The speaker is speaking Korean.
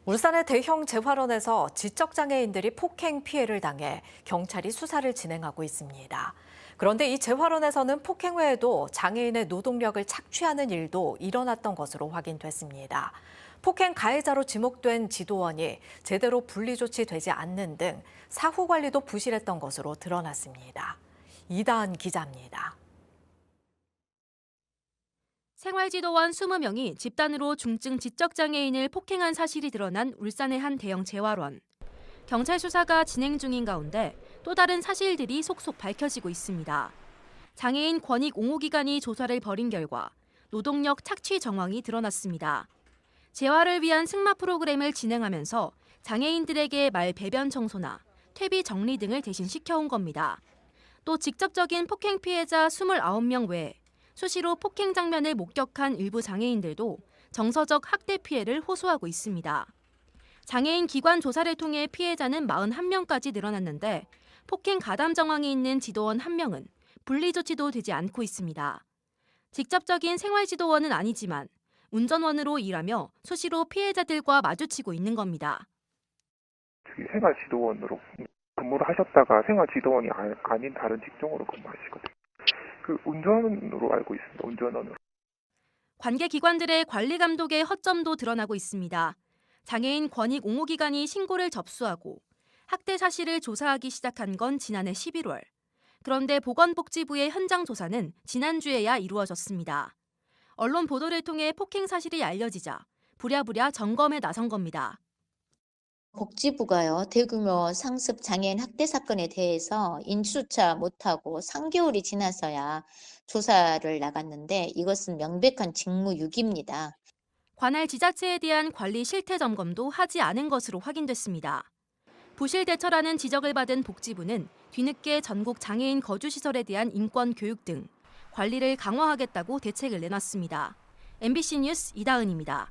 울산의 대형 재활원에서 지적장애인들이 폭행 피해를 당해 경찰이 수사를 진행하고 있습니다. 그런데 이 재활원에서는 폭행 외에도 장애인의 노동력을 착취하는 일도 일어났던 것으로 확인됐습니다. 폭행 가해자로 지목된 지도원이 제대로 분리 조치되지 않는 등 사후 관리도 부실했던 것으로 드러났습니다. 이다은 기자입니다. 생활지도원 20명이 집단으로 중증 지적장애인을 폭행한 사실이 드러난 울산의 한 대형 재활원. 경찰 수사가 진행 중인 가운데 또 다른 사실들이 속속 밝혀지고 있습니다. 장애인 권익 옹호기관이 조사를 벌인 결과 노동력 착취 정황이 드러났습니다. 재활을 위한 승마 프로그램을 진행하면서 장애인들에게 말 배변 청소나 퇴비 정리 등을 대신 시켜온 겁니다. 또 직접적인 폭행 피해자 29명 외에 수시로 폭행 장면을 목격한 일부 장애인들도 정서적 학대 피해를 호소하고 있습니다. 장애인 기관 조사를 통해 피해자는 41명까지 늘어났는데 폭행 가담 정황이 있는 지도원 1명은 분리 조치도 되지 않고 있습니다. 직접적인 생활지도원은 아니지만 운전원으로 일하며 수시로 피해자들과 마주치고 있는 겁니다. 생활지도원으로 근무를 하셨다가 생활지도원이 아닌 다른 직종으로 근무하시거든요. 운전으로 알고 있습니다. 운전원으로. 관계기관들의 관리 감독의 허점도 드러나고 있습니다. 장애인 권익 옹호기관이 신고를 접수하고 학대 사실을 조사하기 시작한 건 지난해 11월. 그런데 보건복지부의 현장 조사는 지난주에야 이루어졌습니다. 언론 보도를 통해 폭행 사실이 알려지자 부랴부랴 점검에 나선 겁니다. 복지부가요, 대규모 상습 장애인 학대 사건에 대해서 인수조차 못하고 3개월이 지나서야 조사를 나갔는데 이것은 명백한 직무유기입니다. 관할 지자체에 대한 관리 실태 점검도 하지 않은 것으로 확인됐습니다. 부실 대처라는 지적을 받은 복지부는 뒤늦게 전국 장애인 거주시설에 대한 인권 교육 등 관리를 강화하겠다고 대책을 내놨습니다. MBC 뉴스 이다은입니다.